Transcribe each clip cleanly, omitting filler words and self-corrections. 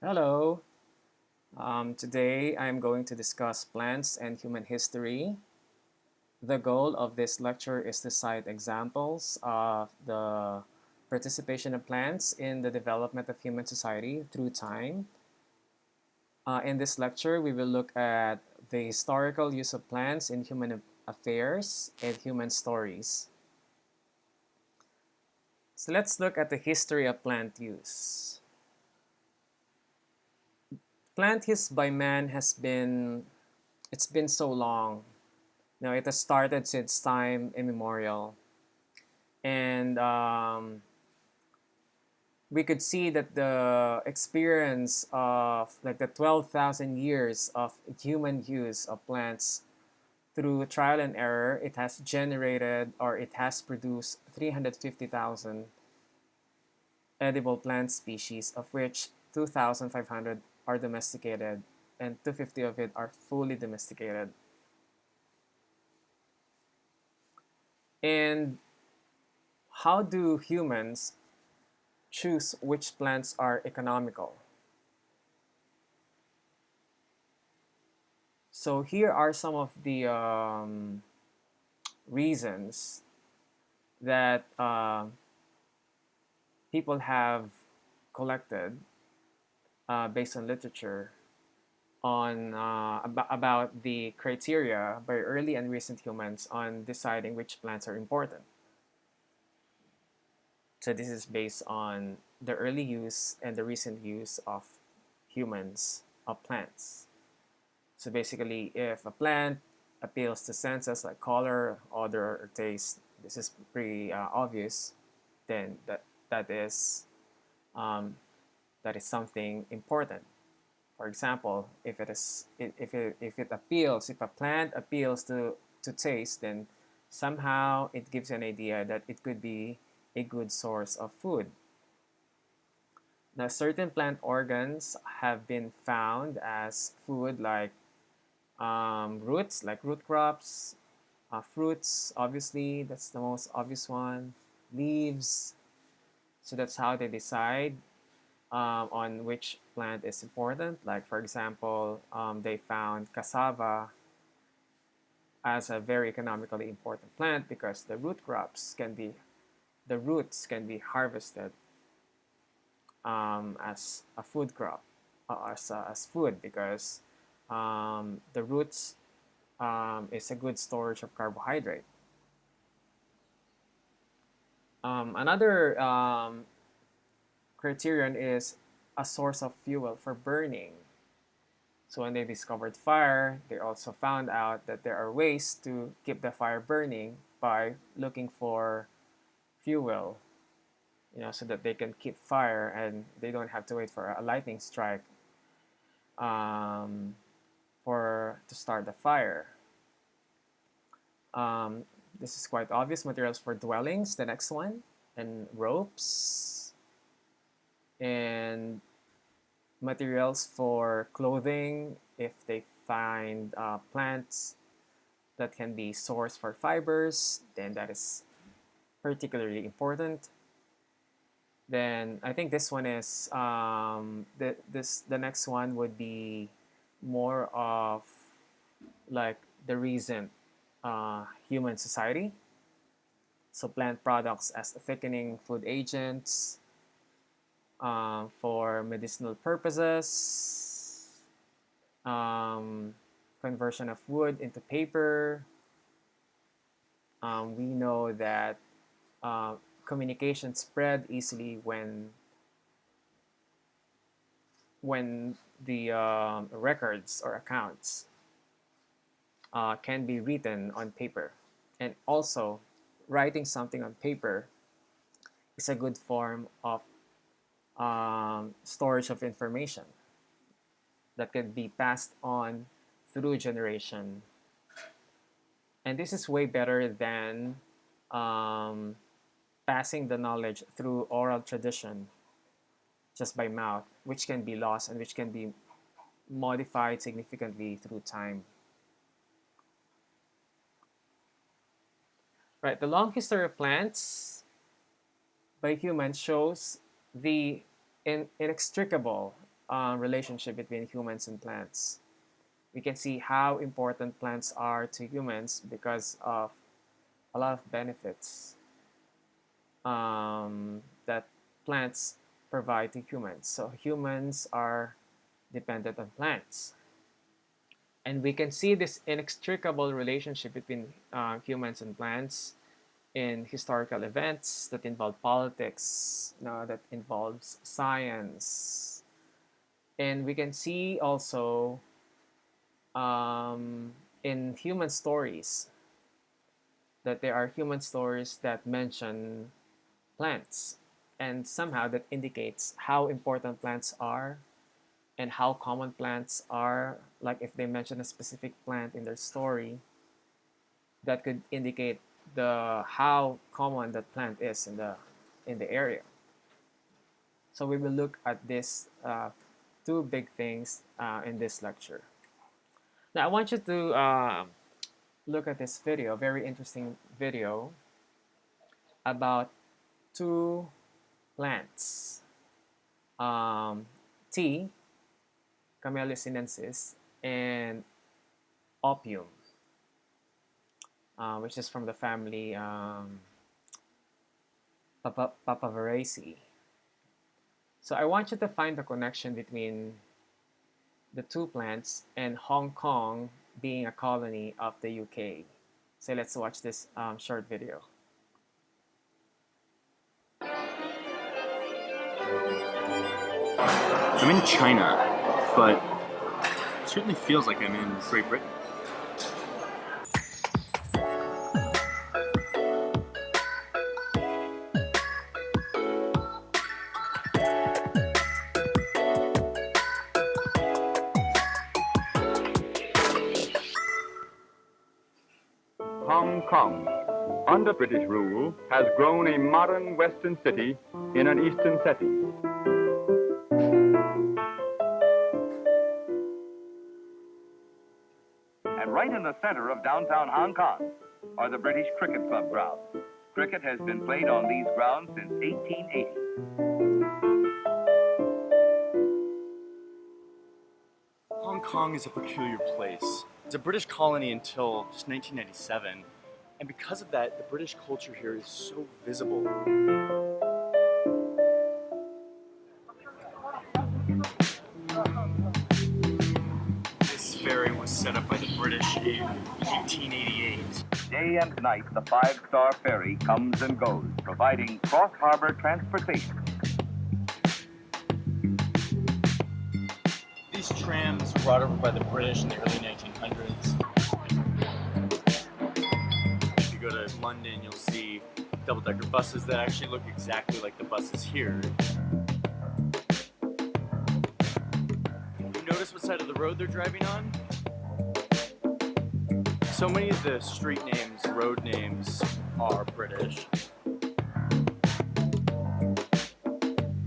Hello. Today I'm going to discuss plants and human history. The goal of this lecture is to cite examples of the participation of plants in the development of human society through time. In this lecture, we will look at the historical use of plants in human affairs and human stories. So let's look at the history of plant use. Plant use by man it's been so long. It has started since time immemorial. And we could see that the experience of like the 12,000 years of human use of plants through trial and error, it has generated or it has produced 350,000 edible plant species, of which 2,500 are domesticated and 250 of it are fully domesticated. And how do humans choose which plants are economical? So here are some of the reasons that people have collected based on literature on about the criteria by early and recent humans on deciding which plants are important. So this is based on the early use and the recent use of humans of plants. So basically, if a plant appeals to senses like color, odor, or taste, this is pretty obvious. Then that is um, that is something important. For example, if a plant appeals to taste, then somehow it gives you an idea that it could be a good source of food. Now, certain plant organs have been found as food, like roots, like root crops, fruits, obviously, that's the most obvious one, leaves. So that's how they decide on which plant is important. Like, for example, they found cassava as a very economically important plant because the roots can be harvested as a food crop, as food, because the roots is a good storage of carbohydrate. Another criterion is a source of fuel for burning. So when they discovered fire, they also found out that there are ways to keep the fire burning by looking for fuel, so that they can keep fire and they don't have to wait for a lightning strike um, for to start the fire. Um, this is quite obvious. Materials for dwellings, the next one, and ropes, and materials for clothing if they find plants that can be sourced for fibers, then that is particularly important. Then I think this one is the next one would be more of like the recent human society. So plant products as thickening food agents for medicinal purposes, um, conversion of wood into paper. We know that uh, communication spread easily when the records or accounts can be written on paper. And also, writing something on paper is a good form of storage of information that can be passed on through generation. And this is way better than um, passing the knowledge through oral tradition just by mouth, which can be lost and which can be modified significantly through time. Right, the long history of plants by humans shows the inextricable relationship between humans and plants. We can see how important plants are to humans because of a lot of benefits that plants provide to humans. So humans are dependent on plants. And we can see this inextricable relationship between humans and plants in historical events that involve politics, that involves science. And we can see also in human stories that there are human stories that mention plants, and somehow that indicates how important plants are and how common plants are. Like if they mention a specific plant in their story, that could indicate the how common that plant is in the area. So we will look at this two big things in this lecture. Now I want you to look at this video, very interesting video about two plants, tea, Camellia sinensis, and opium, which is from the family Papaveraceae. So I want you to find the connection between the two plants and Hong Kong being a colony of the UK. So let's watch this short video. I'm in China, but it certainly feels like I'm in Great Britain. Hong Kong, under British rule, has grown a modern Western city in an Eastern setting. And right in the center of downtown Hong Kong are the British Cricket Club grounds. Cricket has been played on these grounds since 1880. Hong Kong is a peculiar place. It's a British colony until just 1997, and because of that, the British culture here is so visible. This ferry was set up by the British in 1888. Day and night, the five-star ferry comes and goes, providing cross-harbor transportation. These trams were brought over by the British in the early 1900s. If you go to London, you'll see double-decker buses that actually look exactly like the buses here. You notice what side of the road they're driving on? So many of the street names, road names, are British.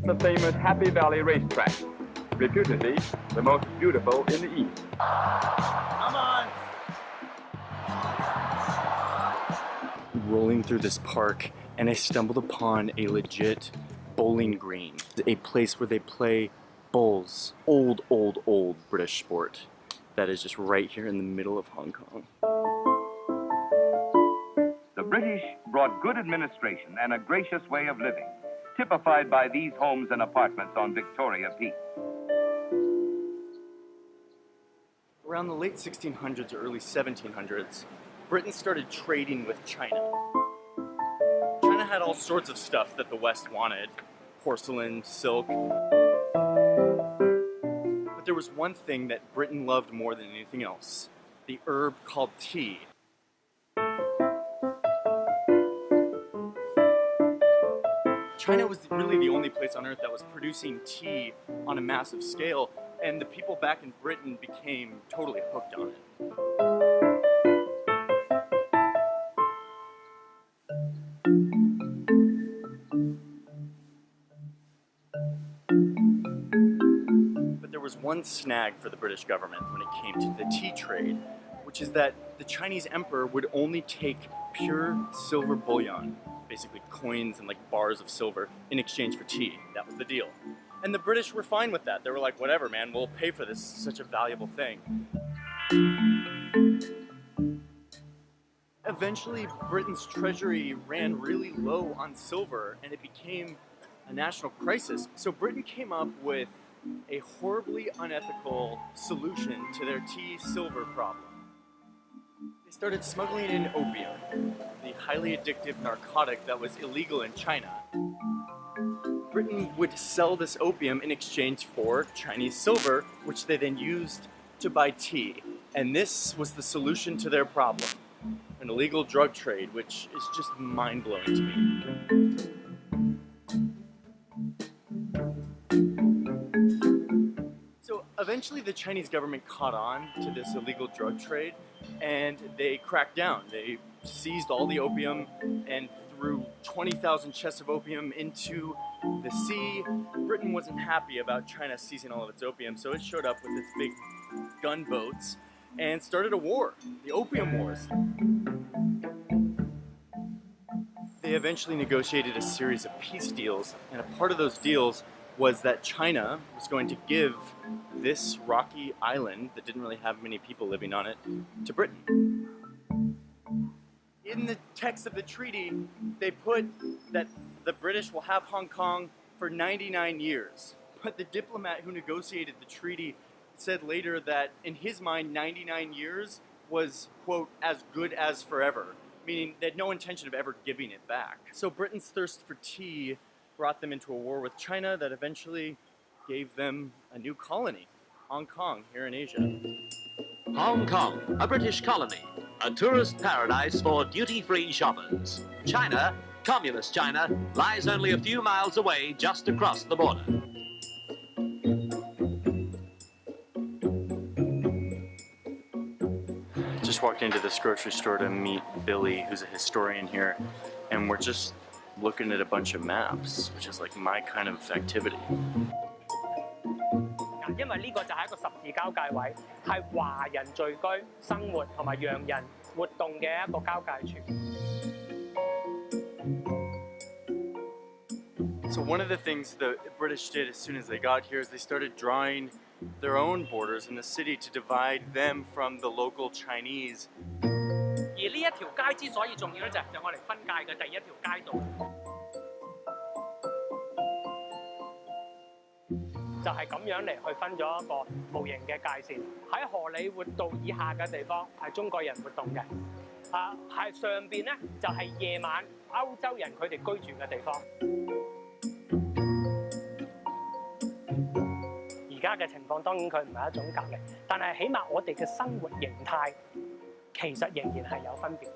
The famous Happy Valley racetrack, reputedly the most beautiful in the East. Come on! Rolling through this park, and I stumbled upon a legit bowling green. A place where they play bowls. Old, old, old British sport. That is just right here in the middle of Hong Kong. The British brought good administration and a gracious way of living, typified by these homes and apartments on Victoria Peak. Around the late 1600s or early 1700s, Britain started trading with China. China had all sorts of stuff that the West wanted. Porcelain, silk. But there was one thing that Britain loved more than anything else. The herb called tea. China was really the only place on earth that was producing tea on a massive scale, and the people back in Britain became totally hooked on it. But there was one snag for the British government when it came to the tea trade, which is that the Chinese emperor would only take pure silver bullion, basically coins and like bars of silver, in exchange for tea. That was the deal. And the British were fine with that. They were like, whatever, man, we'll pay for this, such a valuable thing. Eventually, Britain's treasury ran really low on silver, and it became a national crisis. So Britain came up with a horribly unethical solution to their tea-silver problem. They started smuggling in opium, the highly addictive narcotic that was illegal in China. Britain would sell this opium in exchange for Chinese silver, which they then used to buy tea. And this was the solution to their problem, an illegal drug trade, which is just mind-blowing to me. So eventually the Chinese government caught on to this illegal drug trade, and they cracked down. They seized all the opium and threw 20,000 chests of opium into the sea. Britain wasn't happy about China seizing all of its opium, so it showed up with its big gunboats and started a war, the Opium Wars. They eventually negotiated a series of peace deals, and a part of those deals was that China was going to give this rocky island that didn't really have many people living on it to Britain. In the text of the treaty, they put that the British will have Hong Kong for 99 years. But the diplomat who negotiated the treaty said later that in his mind, 99 years was, quote, as good as forever, meaning they had no intention of ever giving it back. So Britain's thirst for tea brought them into a war with China that eventually gave them a new colony, Hong Kong, here in Asia. Hong Kong, a British colony, a tourist paradise for duty-free shoppers. China, communist China, lies only a few miles away just across the border. Just walked into this grocery store to meet Billy, who's a historian here, and we're just looking at a bunch of maps, which is like my kind of activity. 因為呢個就係一個十字交界位，係華人聚居、生活同埋洋人活動嘅一個交界處。 So one of the things the British did as soon as they got here is they started drawing their own borders in the city to divide them from the local Chinese. 而呢一條街之所以重要咧，就係我哋分界嘅第一條街道。 就係咁樣嚟去分咗一個無形嘅界線。喺荷里活道以下嘅地方係中國人活動嘅，係上邊咧就係夜晚歐洲人佢哋居住嘅地方。而家嘅情況當然佢唔係一種隔離，但係起碼我哋嘅生活形態其實仍然係有分別。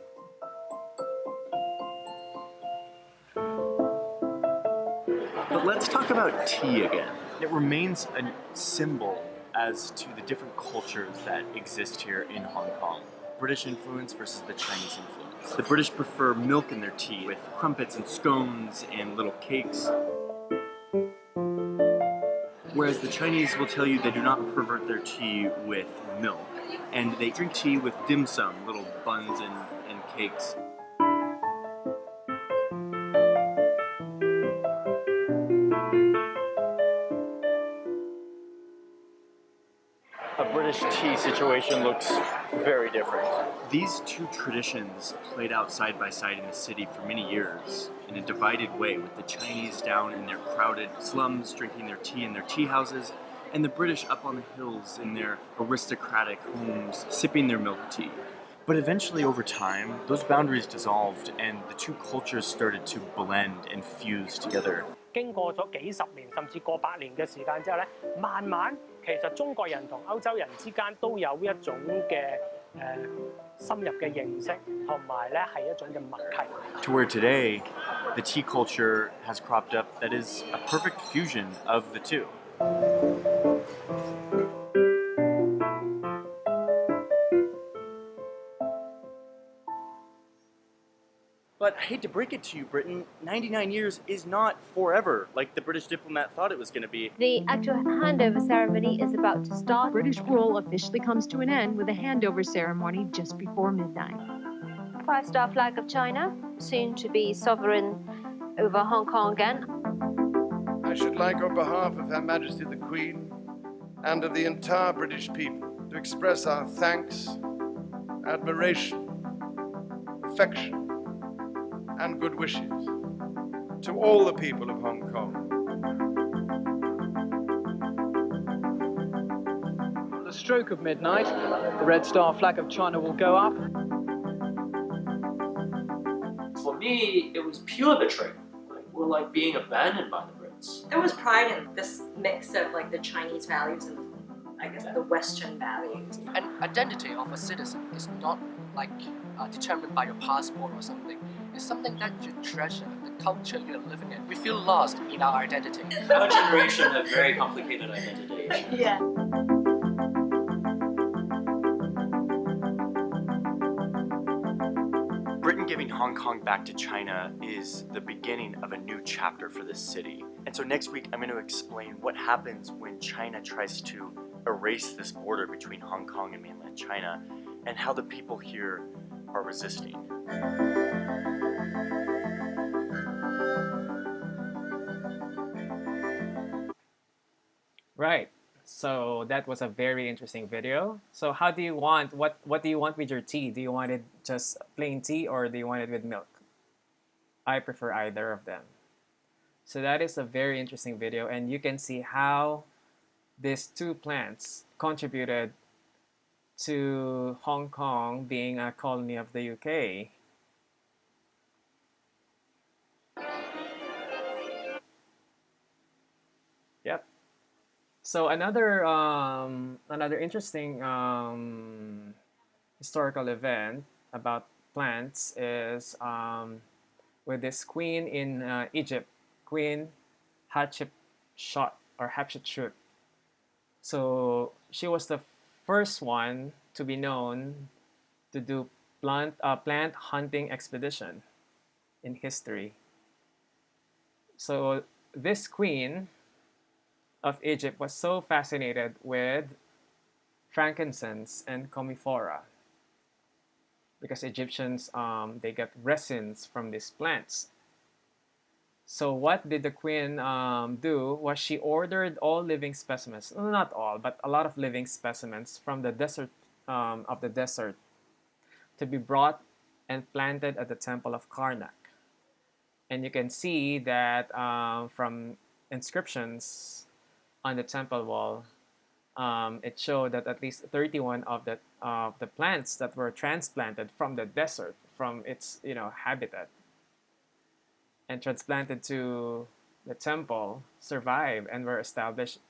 But let's talk about tea again. It remains a symbol as to the different cultures that exist here in Hong Kong. British influence versus the Chinese influence. The British prefer milk in their tea with crumpets and scones and little cakes. Whereas the Chinese will tell you they do not pervert their tea with milk. And they drink tea with dim sum, little buns and cakes. A British tea situation looks very different. These two traditions played out side by side in the city for many years in a divided way, with the Chinese down in their crowded slums drinking their tea in their tea houses, and the British up on the hills in their aristocratic homes sipping their milk tea. But eventually, over time, those boundaries dissolved and the two cultures started to blend and fuse together. 經過咗幾十年甚至過百年嘅時間之後咧，慢慢其實中國人同歐洲人之間都有一種嘅深入嘅認識，同埋咧係一種嘅默契。To where today, the tea culture has cropped up that is a perfect fusion of the two. But I hate to break it to you, Britain, 99 years is not forever, like the British diplomat thought it was going to be. The actual handover ceremony is about to start. British rule officially comes to an end with a handover ceremony just before midnight. Five-star flag of China, soon to be sovereign over Hong Kong again. I should like, on behalf of Her Majesty the Queen and of the entire British people, to express our thanks, admiration, affection, and good wishes to all the people of Hong Kong. At the stroke of midnight, the Red Star flag of China will go up. For me, it was pure betrayal. Like, we're like being abandoned by the Brits. There was pride in this mix of like the Chinese values and I guess the Western values. An identity of a citizen is not like determined by your passport or something. It's something that you treasure, the culture you're living in. We feel lost in our identity. Our generation have very complicated identity. Yeah. Britain giving Hong Kong back to China is the beginning of a new chapter for this city. And so next week I'm going to explain what happens when China tries to erase this border between Hong Kong and mainland China and how the people here are resisting. Right. So that was a very interesting video. So how do you want, what do you want with your tea? Do you want it just plain tea or do you want it with milk? I prefer either of them. So that is a very interesting video, and you can see how these two plants contributed to Hong Kong being a colony of the UK. Yep. So another interesting historical event about plants is with this queen in Egypt, Queen Hatshepsut or Hatshepsut. So she was the first one to be known to do plant hunting expedition in history. So this queen of Egypt was so fascinated with frankincense and commiphora because Egyptians they get resins from these plants. So what did the queen do was she ordered all living specimens, not all, but a lot of living specimens from the desert of the desert to be brought and planted at the temple of Karnak. And you can see that from inscriptions on the temple wall, it showed that at least 31 of the plants that were transplanted from the desert, from its habitat, and transplanted to the temple, survived and were established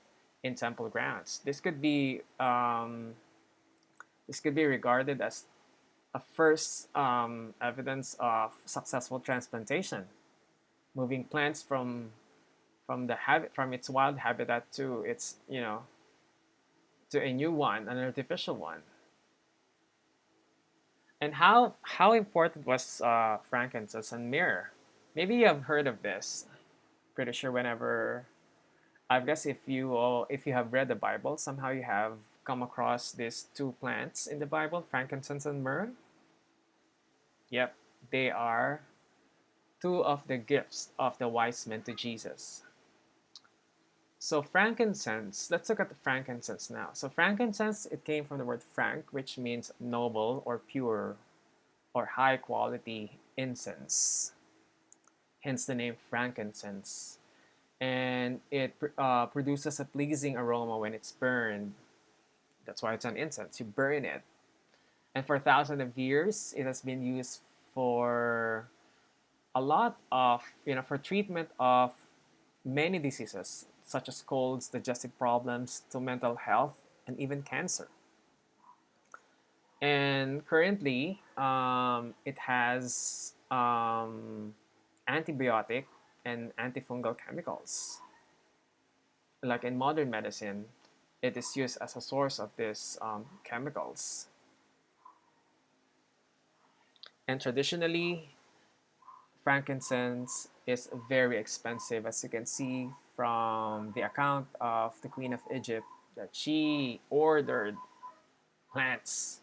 in temple grounds. This could be regarded as a first evidence of successful transplantation, moving plants from its wild habitat to its to a new one, an artificial one. And how important was frankincense and myrrh? Maybe you have heard of this. Pretty sure whenever, I guess if you have read the Bible, somehow you have come across these two plants in the Bible, frankincense and myrrh. Yep, they are two of the gifts of the wise men to Jesus. So frankincense, let's look at the frankincense now. So frankincense, it came from the word frank, which means noble or pure or high quality incense. Hence the name frankincense. And it produces a pleasing aroma when it's burned. That's why it's an incense. You burn it. And for thousands of years, it has been used for a lot of, for treatment of many diseases, such as colds, digestive problems, to mental health, and even cancer. And currently, it has antibiotic and antifungal chemicals. Like in modern medicine, it is used as a source of these chemicals. And traditionally, frankincense is very expensive, as you can see from the account of the Queen of Egypt, that she ordered plants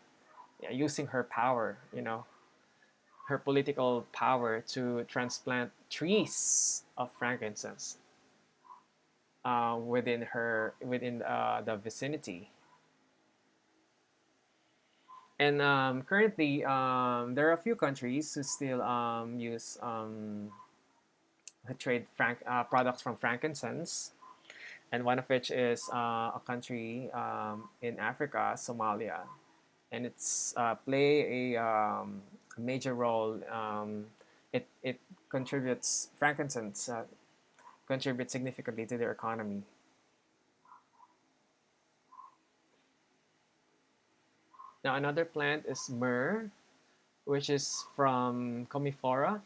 using her power, her political power, to transplant trees of frankincense. within the vicinity. And currently, there are a few countries who still use who trade products from frankincense, and one of which is a country in Africa, Somalia, and it's play a major role. It contributes frankincense contributes significantly to their economy. Now another plant is myrrh, which is from Comifora.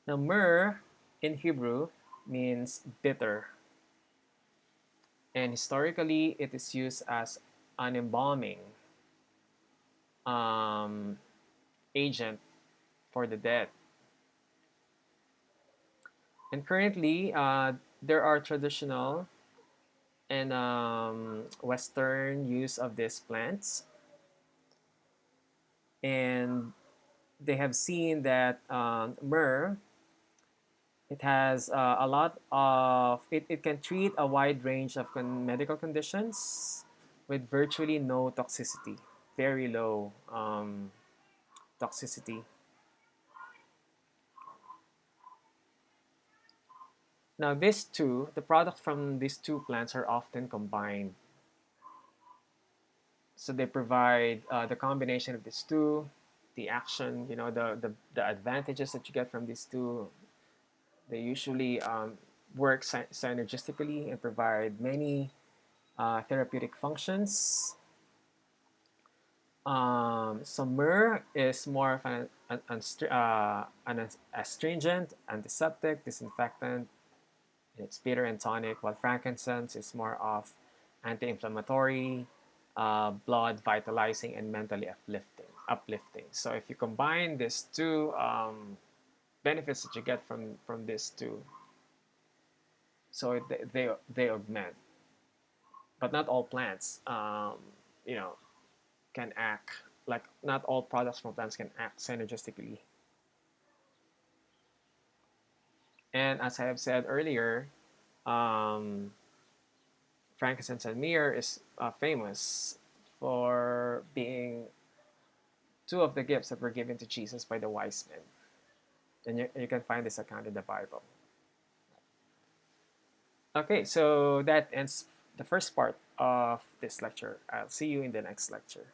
Now myrrh in Hebrew means bitter, and historically it is used as an embalming um, agent for the dead. And currently, there are traditional and Western use of these plants, and they have seen that myrrh it has a lot of it can treat a wide range of medical conditions with virtually no toxicity, very low toxicity. Now, the products from these two plants are often combined. So they provide the combination of these two, the action, the advantages that you get from these two. They usually work synergistically and provide many therapeutic functions. So myrrh is more of an astringent, antiseptic, disinfectant. It's bitter and tonic, while frankincense is more of anti-inflammatory, blood vitalizing, and mentally uplifting. So if you combine these two benefits that you get from these two, so they augment. But not all plants, you know, can act like not all products from plants can act synergistically. And as I have said earlier, um, frankincense and myrrh is famous for being two of the gifts that were given to Jesus by the wise men. And you can find this account in the Bible. Okay, so that ends the first part of this lecture. I'll see you in the next lecture.